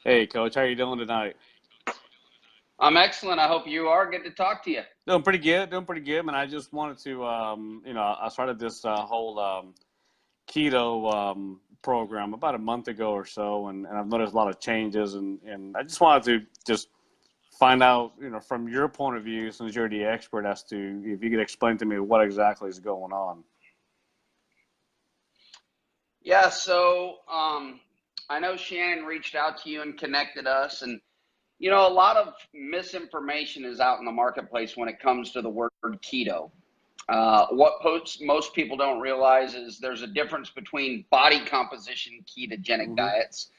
Hey, Coach, how you doing tonight? I'm excellent. I hope you are. Good to talk to you. Doing pretty good, doing pretty good. And I just wanted to, I started this whole keto program about a month ago or so, and I've noticed a lot of changes, and I just wanted to just find out, from your point of view, since you're the expert, as to if you could explain to me what exactly is going on. Yeah, I know Shannon reached out to you and connected us, and a lot of misinformation is out in the marketplace when it comes to the word keto. Most people don't realize is there's a difference between body composition ketogenic Hmm. diets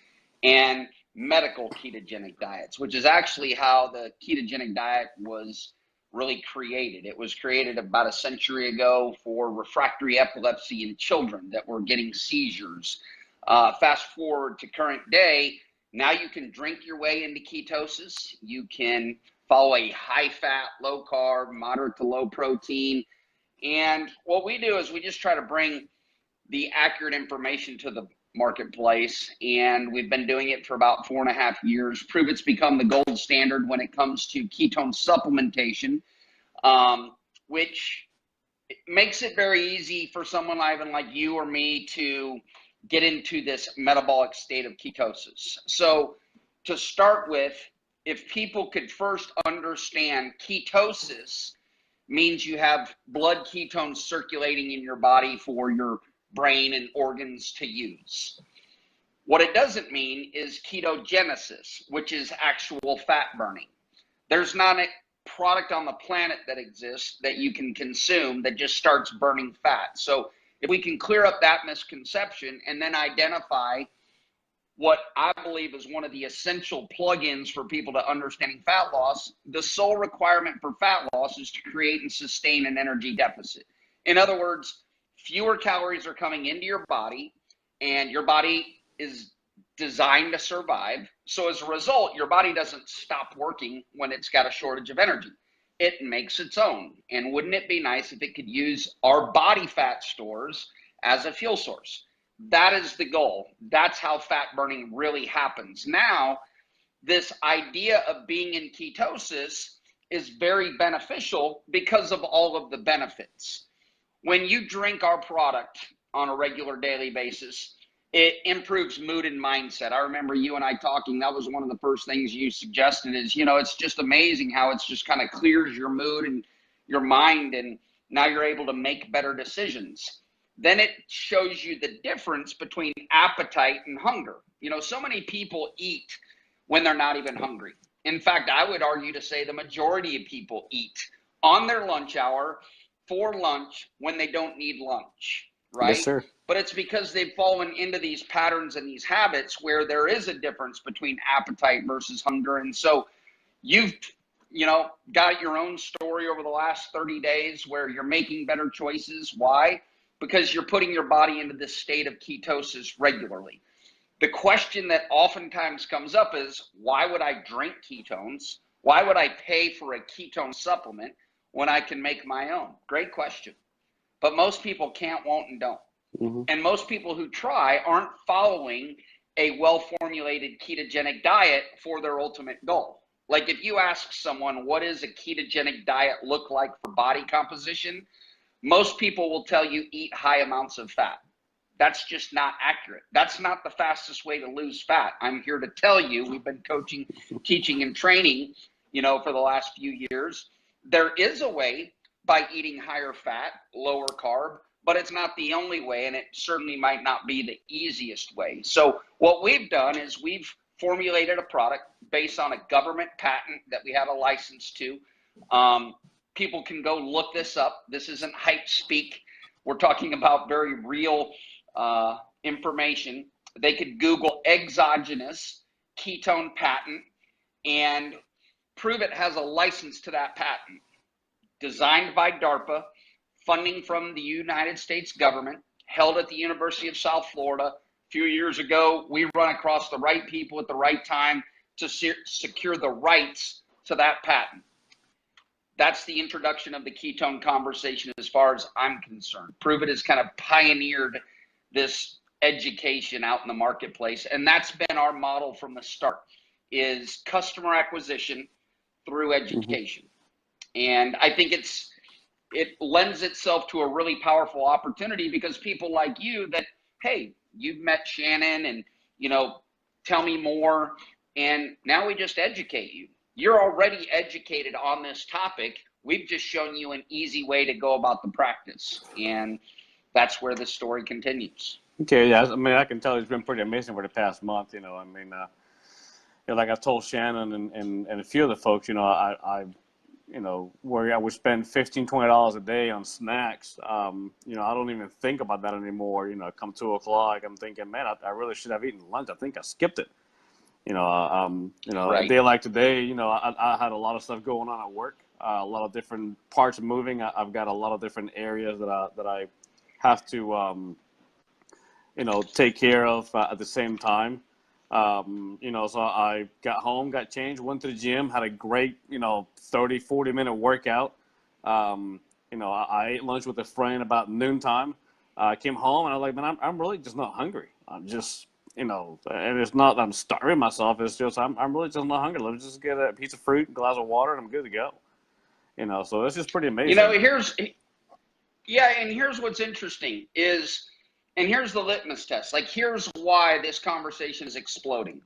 and medical ketogenic diets, which is actually how the ketogenic diet was really created. It was created about a century ago for refractory epilepsy in children that were getting seizures. Fast forward to current day, now you can drink your way into ketosis. You can follow a high fat, low carb, moderate to low protein. And what we do is we just try to bring the accurate information to the marketplace, and we've been doing it for about 4.5 years. It's become the gold standard when it comes to ketone supplementation, which makes it very easy for someone even like you or me to get into this metabolic state of ketosis. So to start with, if people could first understand, ketosis means you have blood ketones circulating in your body for your brain and organs to use. What it doesn't mean is ketogenesis, which is actual fat burning. There's not a product on the planet that exists that you can consume that just starts burning fat. So if we can clear up that misconception and then identify what I believe is one of the essential plugins for people to understanding fat loss, the sole requirement for fat loss is to create and sustain an energy deficit. In other words, fewer calories are coming into your body, and your body is designed to survive. So as a result, your body doesn't stop working when it's got a shortage of energy. It makes its own. And wouldn't it be nice if it could use our body fat stores as a fuel source? That is the goal. That's how fat burning really happens. Now, this idea of being in ketosis is very beneficial because of all of the benefits. When you drink our product on a regular daily basis, it improves mood and mindset. I remember you and I talking, that was one of the first things you suggested is, it's just amazing how it's just kind of clears your mood and your mind, and now you're able to make better decisions. Then it shows you the difference between appetite and hunger. So many people eat when they're not even hungry. In fact, I would argue to say the majority of people eat on their lunch hour for lunch when they don't need lunch, Yes, right? sir. But it's because they've fallen into these patterns and these habits where there is a difference between appetite versus hunger. And so you've, got your own story over the last 30 days where you're making better choices. Why? Because you're putting your body into this state of ketosis regularly. The question that oftentimes comes up is, why would I drink ketones? Why would I pay for a ketone supplement when I can make my own? Great question. But most people can't, won't, and don't. Hmm. And most people who try aren't following a well-formulated ketogenic diet for their ultimate goal. Like if you ask someone, what does a ketogenic diet look like for body composition? Most people will tell you eat high amounts of fat. That's just not accurate. That's not the fastest way to lose fat. I'm here to tell you, we've been coaching, teaching, and training, for the last few years. There is a way by eating higher fat, lower carb, but it's not the only way, and it certainly might not be the easiest way. So what we've done is we've formulated a product based on a government patent that we have a license to. People can go look this up. This isn't hype speak. We're talking about very real information. They could Google exogenous ketone patent and prove it has a license to that patent. Designed by DARPA, funding from the United States government, held at the University of South Florida. A few years ago, we run across the right people at the right time to secure the rights to that patent. That's the introduction of the ketone conversation as far as I'm concerned. Pruvit has kind of pioneered this education out in the marketplace. And that's been our model from the start, is customer acquisition through education. And I think it lends itself to a really powerful opportunity, because people like you that, hey, you've met Shannon and, tell me more. And now we just educate you. You're already educated on this topic. We've just shown you an easy way to go about the practice. And that's where the story continues. Okay, yeah. I mean, I can tell it's been pretty amazing for the past month. Like I told Shannon and a few of the folks, I where I would spend $15, $20 a day on snacks. I don't even think about that anymore. Come 2 o'clock, I'm thinking, man, I really should have eaten lunch. I think I skipped it. Right. A day like today, I had a lot of stuff going on at work, a lot of different parts moving. I've got a lot of different areas that I have to, take care of at the same time. So I got home, got changed, went to the gym, had a great, 30, 40-minute workout. I ate lunch with a friend about noontime. I came home and I was like, man, I'm really just not hungry. I'm just, and it's not that I'm starving myself. It's just, I'm really just not hungry. Let's just get a piece of fruit, a glass of water, and I'm good to go. So it's just pretty amazing. And here's what's interesting is, and here's the litmus test. Like, here's why this conversation is exploding.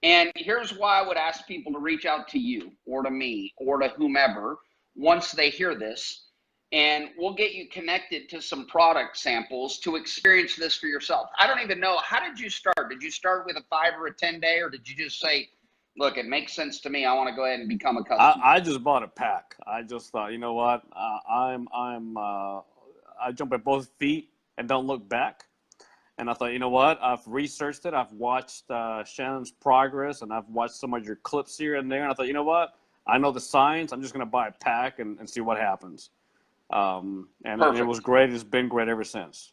And here's why I would ask people to reach out to you or to me or to whomever once they hear this. And we'll get you connected to some product samples to experience this for yourself. I don't even know. How did you start? Did you start with a 5 or a 10 day, or did you just say, look, it makes sense to me, I want to go ahead and become a customer? I just bought a pack. I just thought, you know what? I jump at both feet and don't look back. And I thought, you know what? I've researched it. I've watched Shannon's progress, and I've watched some of your clips here and there. And I thought, you know what? I know the science. I'm just going to buy a pack and see what happens. And it was great. It's been great ever since.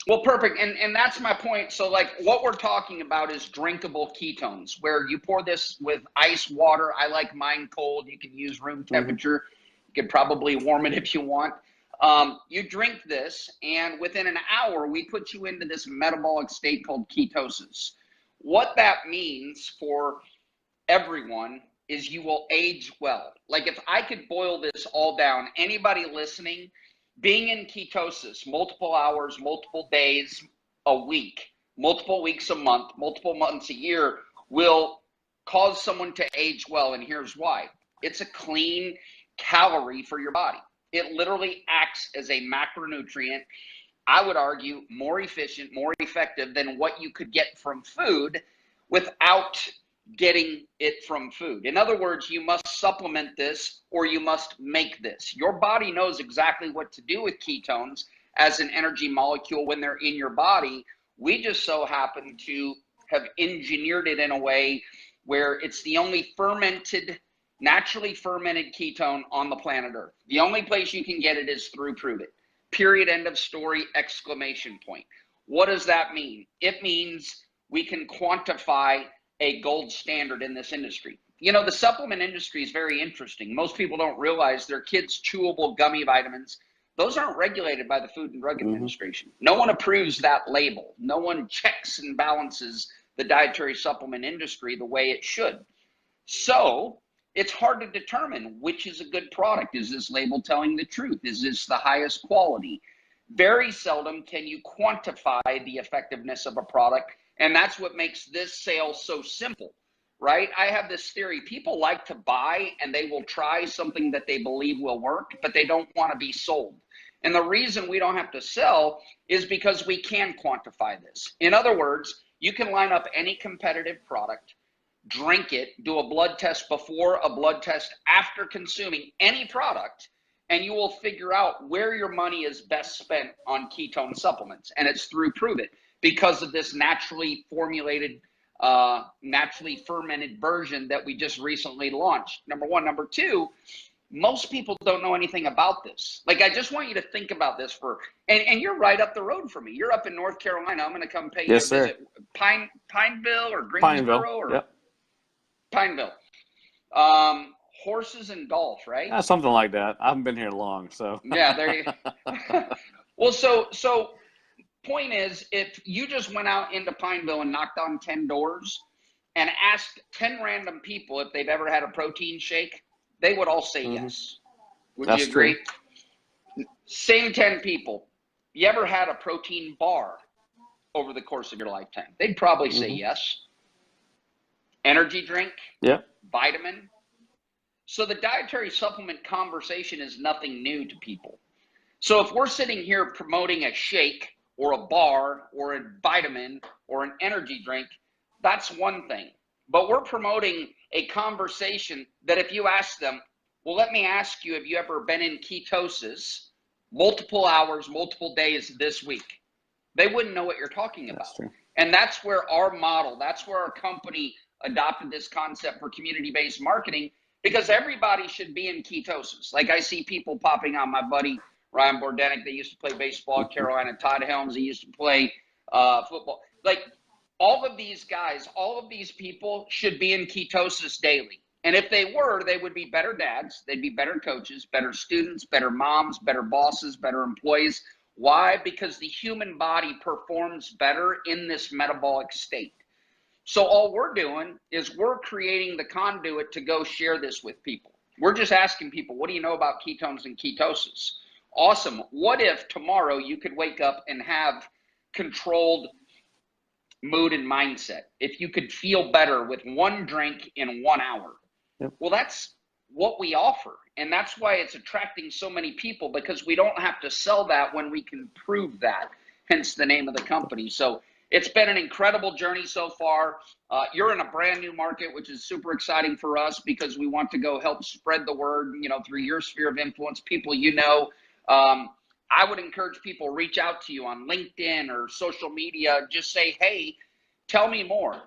Well, perfect. And that's my point. So, like, what we're talking about is drinkable ketones, where you pour this with ice water. I like mine cold. You can use room temperature. You could probably warm it if you want. You drink this, and within an hour, we put you into this metabolic state called ketosis. What that means for everyone is you will age well. Like, if I could boil this all down, anybody listening, being in ketosis multiple hours, multiple days a week, multiple weeks a month, multiple months a year will cause someone to age well. And here's why. It's a clean calorie for your body. It literally acts as a macronutrient, I would argue, more efficient, more effective than what you could get from food without getting it from food. In other words, you must supplement this or you must make this. Your body knows exactly what to do with ketones as an energy molecule when they're in your body. We just so happen to have engineered it in a way where it's the only naturally fermented ketone on the planet Earth. The only place you can get it is through Prove It. Period, end of story, exclamation point. What does that mean? It means we can quantify a gold standard in this industry. The supplement industry is very interesting. Most people don't realize their kids' chewable gummy vitamins, those aren't regulated by the Food and Drug Administration. No one approves that label. No one checks and balances the dietary supplement industry the way it should. So it's hard to determine which is a good product. Is this label telling the truth? Is this the highest quality? Very seldom can you quantify the effectiveness of a product. And that's what makes this sale so simple, right? I have this theory. People like to buy and they will try something that they believe will work, but they don't want to be sold. And the reason we don't have to sell is because we can quantify this. In other words, you can line up any competitive product, drink it, do a blood test before, a blood test after consuming any product, and you will figure out where your money is best spent on ketone supplements. And it's through Prove It, because of this naturally formulated, naturally fermented version that we just recently launched. Number one. Number two, most people don't know anything about this. Like, I just want you to think about this and you're right up the road from me. You're up in North Carolina. I'm going to come pay you a visit. Pineville or Greensboro? Or yep. Pineville. Horses and golf, right? Yeah, something like that. I haven't been here long, so. Yeah, there you go. Well, so point is, if you just went out into Pineville and knocked on 10 doors and asked 10 random people if they've ever had a protein shake, they would all say yes. Would you agree? True. Same 10 people. You ever had a protein bar over the course of your lifetime? They'd probably say yes. Energy drink? Yeah. Vitamin? So the dietary supplement conversation is nothing new to people. So if we're sitting here promoting a shake or a bar or a vitamin or an energy drink, that's one thing. But we're promoting a conversation that if you ask them, well, let me ask you, have you ever been in ketosis multiple hours, multiple days this week? They wouldn't know what you're talking about. And that's where our model, that's where our company adopted this concept for community-based marketing, because everybody should be in ketosis. Like I see people popping on, my buddy Ryan Bordenick, they used to play baseball at Carolina. Todd Helms, he used to play football. Like all of these guys, all of these people should be in ketosis daily. And if they were, they would be better dads. They'd be better coaches, better students, better moms, better bosses, better employees. Why? Because the human body performs better in this metabolic state. So all we're doing is we're creating the conduit to go share this with people. We're just asking people, what do you know about ketones and ketosis? Awesome. What if tomorrow you could wake up and have controlled mood and mindset? If you could feel better with one drink in 1 hour. Yep. Well, that's what we offer. And that's why it's attracting so many people, because we don't have to sell that when we can prove that, hence the name of the company. So it's been an incredible journey so far. You're in a brand new market, which is super exciting for us, because we want to go help spread the word, through your sphere of influence, people I would encourage people, reach out to you on LinkedIn or social media. Just say, hey, tell me more.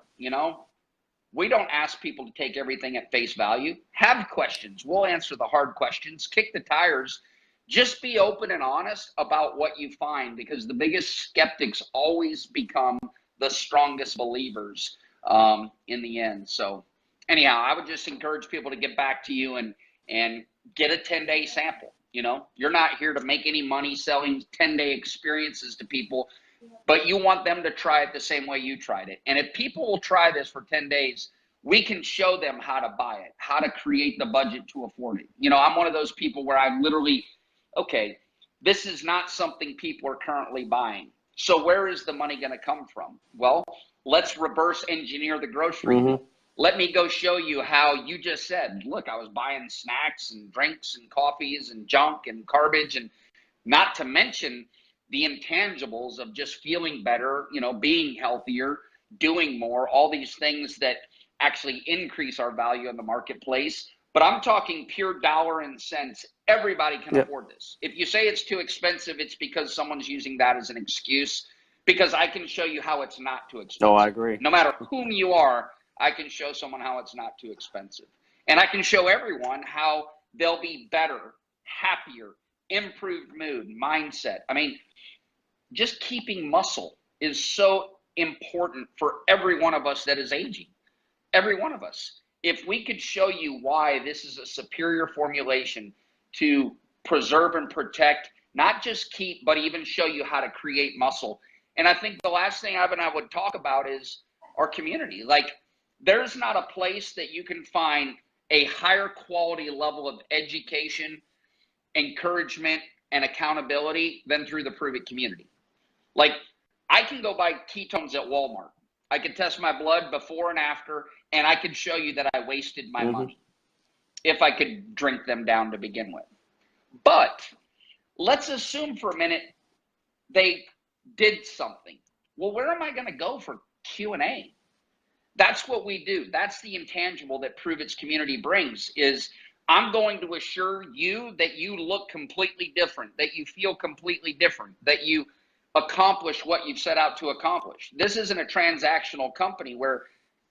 We don't ask people to take everything at face value. Have questions. We'll answer the hard questions. Kick the tires. Just be open and honest about what you find, because the biggest skeptics always become the strongest believers in the end. So anyhow, I would just encourage people to get back to you and get a 10-day sample. You're not here to make any money selling 10-day experiences to people, but you want them to try it the same way you tried it. And if people will try this for 10 days, we can show them how to buy it, how to create the budget to afford it. I'm one of those people where I literally, okay, this is not something people are currently buying. So where is the money going to come from? Well, let's reverse engineer the grocery. Let me go show you how you just said, look, I was buying snacks and drinks and coffees and junk and garbage, and not to mention the intangibles of just feeling better, being healthier, doing more, all these things that actually increase our value in the marketplace. But I'm talking pure dollar and cents. Everybody can afford this. If you say it's too expensive, it's because someone's using that as an excuse, because I can show you how it's not too expensive. Oh, I agree. No matter whom you are, I can show someone how it's not too expensive. And I can show everyone how they'll be better, happier, improved mood, mindset. I mean, just keeping muscle is so important for every one of us that is aging. Every one of us. If we could show you why this is a superior formulation to preserve and protect, not just keep, but even show you how to create muscle. And I think the last thing Ivan and I would talk about is our community. Like, there's not a place that you can find a higher quality level of education, encouragement, and accountability than through the Prove It community. Like, I can go buy ketones at Walmart. I could test my blood before and after, and I could show you that I wasted my money if I could drink them down to begin with. But let's assume for a minute they did something. Well, where am I going to go for Q&A? That's what we do. That's the intangible that Prove It's community brings, is I'm going to assure you that you look completely different, that you feel completely different, that you accomplish what you've set out to accomplish. This isn't a transactional company where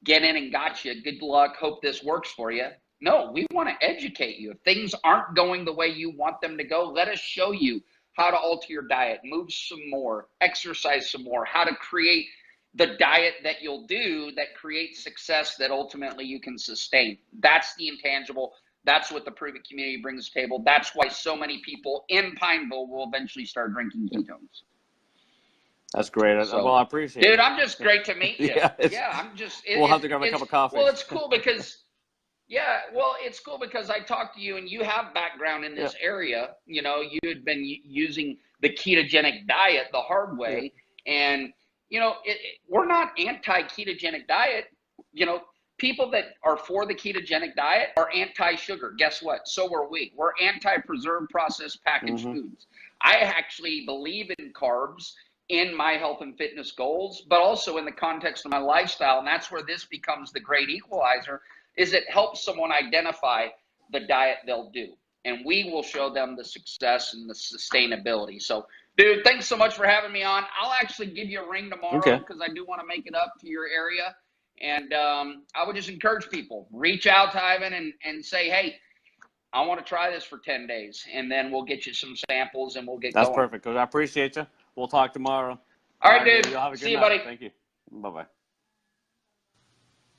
get in and gotcha, good luck, hope this works for you. No, we want to educate you. If things aren't going the way you want them to go, let us show you how to alter your diet, move some more, exercise some more, how to create the diet that you'll do that creates success that ultimately you can sustain. That's the intangible. That's what the Prove It community brings to the table. That's why so many people in Pineville will eventually start drinking ketones. That's great. So, Well, I appreciate it. dude, I'm just great to meet you. Yeah, I'm just. we'll have to grab a cup of coffee. Well, it's cool because. Yeah, well, it's cool because I talked to you and you have background in this area. You know, you had been using the ketogenic diet the hard way. And, you know, we're not anti-ketogenic diet. You know, people that are for the ketogenic diet are anti-sugar. Guess what? So are we. We're anti-preserved processed packaged foods. I actually believe in carbs in my health and fitness goals, but also in the context of my lifestyle. And that's where this becomes the great equalizer. Is it helps someone identify the diet they'll do. And we will show them the success and the sustainability. So, dude, thanks so much for having me on. I'll actually give you a ring tomorrow because I do want to make it up to your area. And I would just encourage people, reach out to Ivan and say, hey, I want to try this for 10 days. And then we'll get you some samples and we'll get going. That's perfect, Coach. I appreciate you. We'll talk tomorrow. All right, dude. You have a good See you, night. buddy. Thank you. Bye-bye.